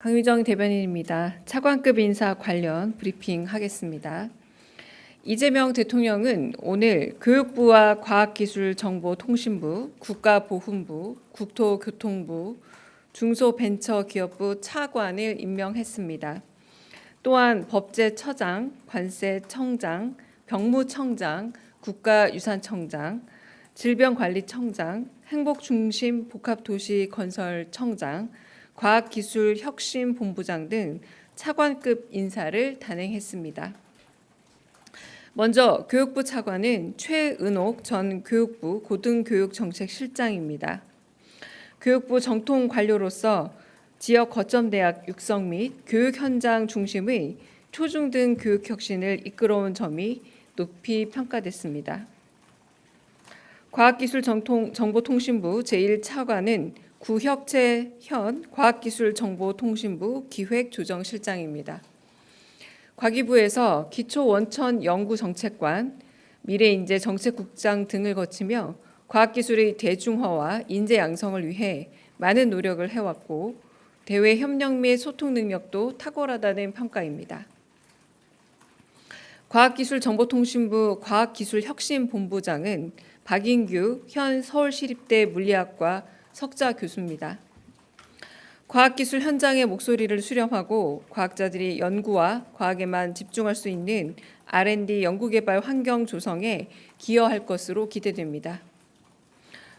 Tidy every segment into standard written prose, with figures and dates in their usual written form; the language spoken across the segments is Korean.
강유정 대변인입니다. 차관급 인사 관련 브리핑 하겠습니다. 이재명 대통령은 오늘 교육부와 과학기술정보통신부, 국가보훈부, 국토교통부, 중소벤처기업부 차관을 임명했습니다. 또한 법제처장, 관세청장, 병무청장, 국가유산청장, 질병관리청장, 행복중심복합도시건설청장, 과학기술혁신본부장 등 차관급 인사를 단행했습니다. 먼저 교육부 차관은 최은옥 전 교육부 고등교육정책실장입니다. 교육부 정통 관료로서 지역 거점대학 육성 및 교육 현장 중심의 초중등 교육 혁신을 이끌어온 점이 높이 평가됐습니다. 과학기술정보통신부 제1차관은 구혁채현 과학기술정보통신부 기획조정실장입니다. 과기부에서 기초원천연구정책관, 미래인재정책국장 등을 거치며 과학기술의 대중화와 인재 양성을 위해 많은 노력을 해왔고 대외 협력 및 소통 능력도 탁월하다는 평가입니다. 과학기술정보통신부 과학기술혁신본부장은 박인규 현 서울시립대 물리학과 석좌 교수입니다. 과학기술 현장의 목소리를 수렴하고 과학자들이 연구와 과학에만 집중할 수 있는 R&D 연구개발 환경 조성에 기여할 것으로 기대됩니다.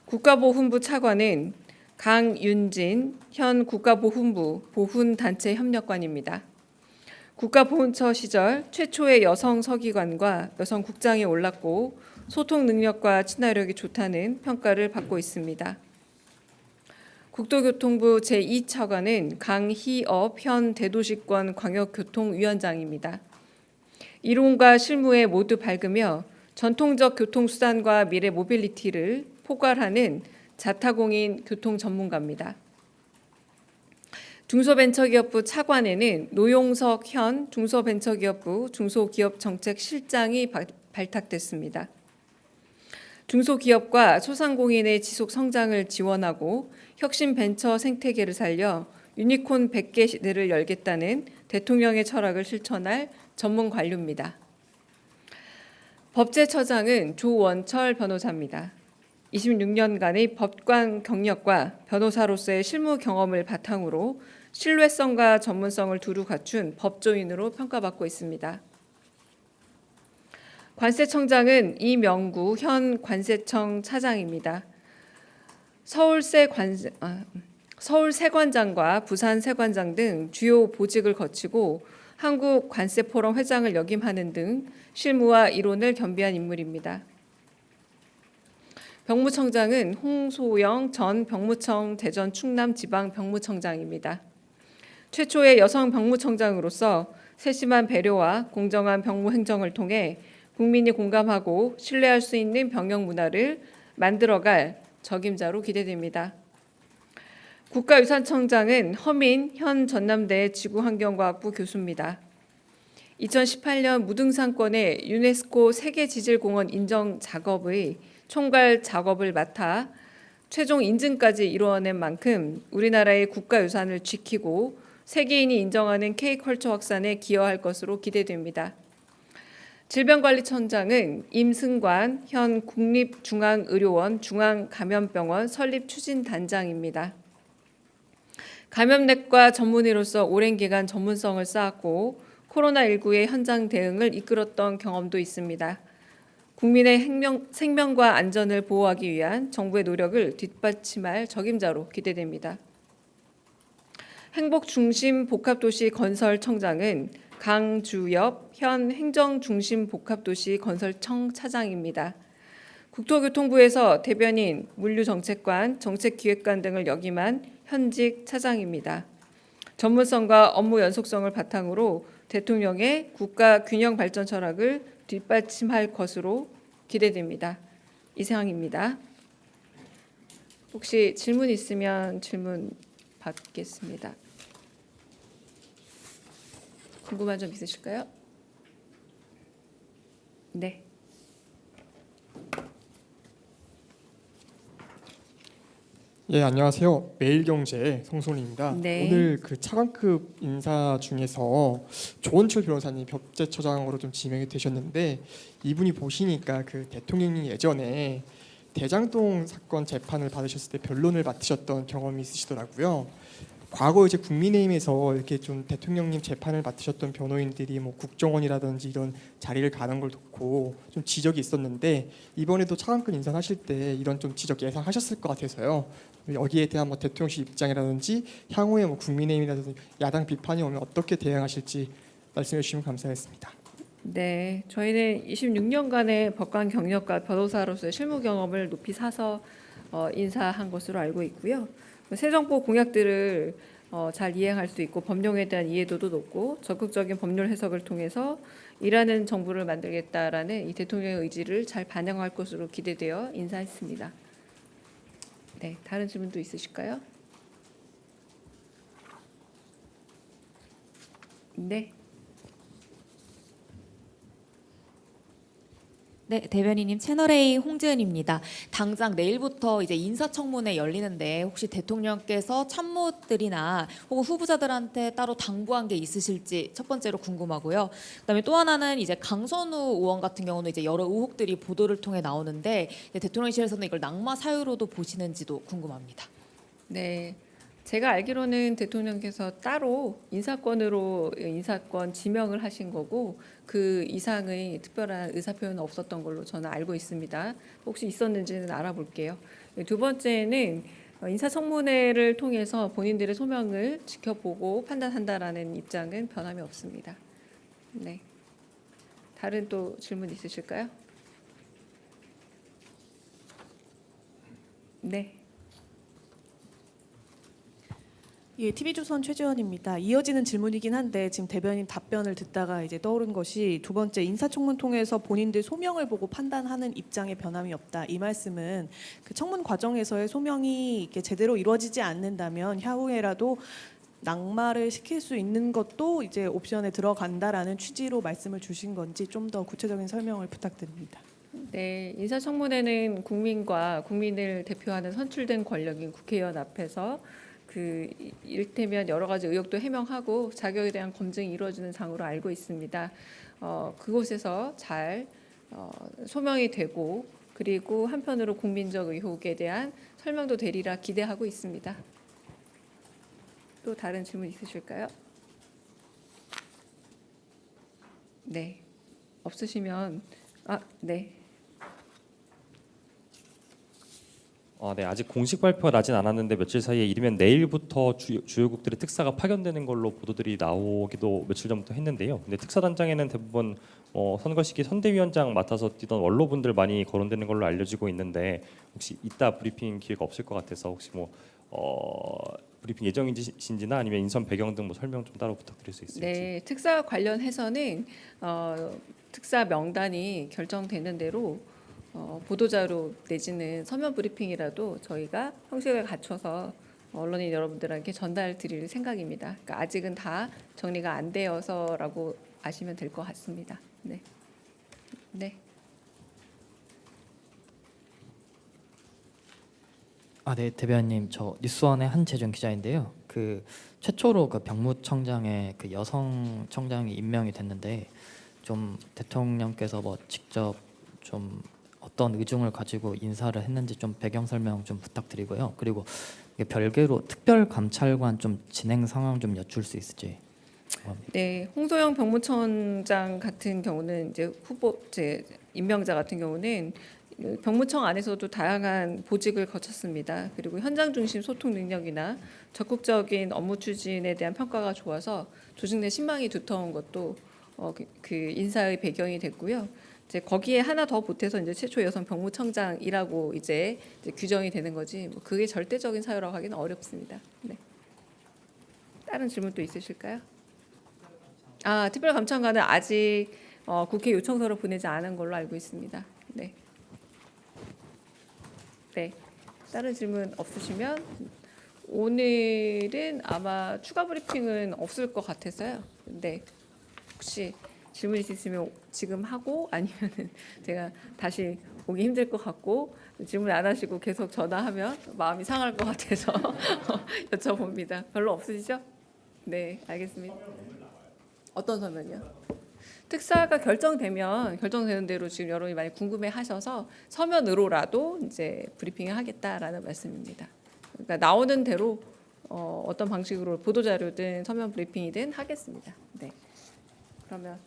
국가보훈부 차관은 강윤진 현 국가보훈부 보훈단체협력관입니다. 국가보훈처 시절 최초의 여성 서기관과 여성 국장에 올랐고 소통 능력과 친화력이 좋다는 평가를 받고 있습니다. 국토교통부 제2차관은 강희업 현 대도시권 광역교통위원장입니다. 이론과 실무에 모두 밝으며 전통적 교통수단과 미래 모빌리티를 포괄하는 자타공인 교통 전문가입니다. 중소벤처기업부 차관에는 노용석 현 중소벤처기업부 중소기업정책실장이 발탁됐습니다. 중소기업과 소상공인의 지속 성장을 지원하고 혁신 벤처 생태계를 살려 유니콘 100개 시대를 열겠다는 대통령의 철학을 실천할 전문 관료입니다. 법제처장은 조원철 변호사입니다. 26년간의 법관 경력과 변호사로서의 실무 경험을 바탕으로 신뢰성과 전문성을 두루 갖춘 법조인으로 평가받고 있습니다. 관세청장은 이명구 현 관세청 차장입니다. 서울세관장과 부산세관장 등 주요 보직을 거치고 한국관세포럼 회장을 역임하는 등 실무와 이론을 겸비한 인물입니다. 병무청장은 홍소영 전 병무청 대전 충남 지방 병무청장입니다. 최초의 여성 병무청장으로서 세심한 배려와 공정한 병무 행정을 통해 국민이 공감하고 신뢰할 수 있는 병역 문화를 만들어갈 적임자로 기대됩니다. 국가유산청장은 허민 현 전남대 지구환경과학부 교수입니다. 2018년 무등산권의 유네스코 세계지질공원 인정 작업의 총괄 작업을 맡아 최종 인증까지 이루어낸 만큼 우리나라의 국가유산을 지키고 세계인이 인정하는 K컬처 확산에 기여할 것으로 기대됩니다. 질병관리청장은 임승관 현 국립중앙의료원 중앙감염병원 설립추진단장입니다. 감염내과 전문의로서 오랜 기간 전문성을 쌓았고 코로나19의 현장 대응을 이끌었던 경험도 있습니다. 국민의 생명과 안전을 보호하기 위한 정부의 노력을 뒷받침할 적임자로 기대됩니다. 행복중심복합도시건설청장은 강주엽 현 행정중심복합도시건설청 차장입니다. 국토교통부에서 대변인, 물류정책관, 정책기획관 등을 역임한 현직 차장입니다. 전문성과 업무 연속성을 바탕으로 대통령의 국가균형발전 철학을 뒷받침할 것으로 기대됩니다. 이상입니다. 혹시 질문 있으면 질문 받겠습니다. 궁금한 점 있으실까요? 네. 예, 안녕하세요. 매일경제 송소리입니다. 네. 오늘 그 차관급 인사 중에서 조원철 변호사님 법제처장으로 좀 지명이 되셨는데 이분이 보시니까 그 대통령이 예전에 대장동 사건 재판을 받으셨을 때 변론을 맡으셨던 경험이 있으시더라고요. 과거 이제 국민의힘에서 이렇게 좀 대통령님 재판을 맡으셨던 변호인들이 뭐 국정원이라든지 이런 자리를 가는 걸 놓고 좀 지적이 있었는데 이번에도 차관급 인사하실 때 이런 좀 지적 예상하셨을 것 같아서요. 여기에 대한 뭐 대통령실 입장이라든지 향후에 뭐 국민의힘이라든지 야당 비판이 오면 어떻게 대응하실지 말씀해 주시면 감사하겠습니다. 네, 저희는 26년간의 법관 경력과 변호사로서의 실무 경험을 높이 사서 인사한 것으로 알고 있고요. 새 정부 공약들을 잘 이행할 수 있고 법령에 대한 이해도도 높고 적극적인 법률 해석을 통해서 일하는 정부를 만들겠다라는 이 대통령의 의지를 잘 반영할 것으로 기대되어 인사했습니다. 네, 다른 질문도 있으실까요? 네. 네, 대변인님 채널A 홍지은입니다. 당장 내일부터 이제 인사청문회 열리는데 혹시 대통령께서 참모들이나 혹은 후보자들한테 따로 당부한 게 있으실지 첫 번째로 궁금하고요. 그다음에 또 하나는 이제 강선우 의원 같은 경우는 이제 여러 의혹들이 보도를 통해 나오는데 대통령실에서는 이걸 낙마 사유로도 보시는지도 궁금합니다. 네. 제가 알기로는 대통령께서 따로 인사권으로 인사권 지명을 하신 거고 그 이상의 특별한 의사표현은 없었던 걸로 저는 알고 있습니다. 혹시 있었는지는 알아볼게요. 두 번째는 인사청문회를 통해서 본인들의 소명을 지켜보고 판단한다라는 입장은 변함이 없습니다. 네. 다른 또 질문 있으실까요? 네. 예, TV조선 최재원입니다. 이어지는 질문이긴 한데 지금 대변인 답변을 듣다가 이제 떠오른 것이 두 번째 인사청문 통해서 본인들 소명을 보고 판단하는 입장에 변함이 없다. 이 말씀은 그 청문 과정에서의 소명이 이렇게 제대로 이루어지지 않는다면 향후에라도 낙마를 시킬 수 있는 것도 이제 옵션에 들어간다라는 취지로 말씀을 주신 건지 좀 더 구체적인 설명을 부탁드립니다. 네, 인사청문회는 국민과 국민을 대표하는 선출된 권력인 국회의원 앞에서 그 이를테면 여러 가지 의혹도 해명하고 자격에 대한 검증이 이루어지는 장으로 알고 있습니다. 그곳에서 잘 소명이 되고 그리고 한편으로 국민적 의혹에 대한 설명도 되리라 기대하고 있습니다. 또 다른 질문 있으실까요? 네, 없으시면 네. 네, 아직 공식 발표가 나진 않았는데 며칠 사이에 이르면 내일부터 주요국들의 특사가 파견되는 걸로 보도들이 나오기도 며칠 전부터 했는데요. 근데 특사단장에는 대부분 선거 시기 선대위원장 맡아서 뛰던 원로분들 많이 거론되는 걸로 알려지고 있는데 혹시 이따 브리핑 기회가 없을 것 같아서 혹시 브리핑 예정이신지나 아니면 인선 배경 등 설명 좀 따로 부탁드릴 수 있을지. 네, 특사 관련해서는 특사 명단이 결정되는 대로 보도자료 내지는 서면 브리핑이라도 저희가 형식을 갖춰서 언론인 여러분들에게 전달 드릴 생각입니다. 그러니까 아직은 다 정리가 안 되어서라고 아시면 될 것 같습니다. 네. 네. 네, 대변인님, 저 뉴스원의 한재준 기자인데요. 그 최초로 그 병무청장에 그 여성 청장이 임명이 됐는데 좀 대통령께서 뭐 직접 좀 어떤 의중을 가지고 인사를 했는지 좀 배경 설명 좀 부탁드리고요. 그리고 별개로 특별감찰관 좀 진행 상황 좀 여쭐 수 있을지. 네, 홍소영 병무청장 같은 경우는 이제 임명자 같은 경우는 병무청 안에서도 다양한 보직을 거쳤습니다. 그리고 현장 중심 소통 능력이나 적극적인 업무 추진에 대한 평가가 좋아서 조직 내 신망이 두터운 것도 그 인사의 배경이 됐고요. 이제 거기에 하나 더 보태서 이제 최초 여성 병무청장이라고 이제 규정이 되는 거지. 뭐 그게 절대적인 사유라고 하기는 어렵습니다. 네. 다른 질문 또 있으실까요? 특별감찰관은 아직 국회 요청서를 보내지 않은 걸로 알고 있습니다. 네. 네. 다른 질문 없으시면 오늘은 아마 추가 브리핑은 없을 것 같아서요. 네. 혹시 질문 있으시면 지금 하고 아니면은 제가 다시 보기 힘들 것 같고 질문 안 하시고 계속 전화하면 마음이 상할 것 같아서 여쭤봅니다. 별로 없으시죠? 네, 알겠습니다. 어떤 서면이요? 특사가 결정되는 대로 지금 여러분이 많이 궁금해하셔서 서면으로라도 이제 브리핑을 하겠다라는 말씀입니다. 그러니까 나오는 대로 어떤 방식으로 보도 자료든 서면 브리핑이든 하겠습니다. 네, 그러면.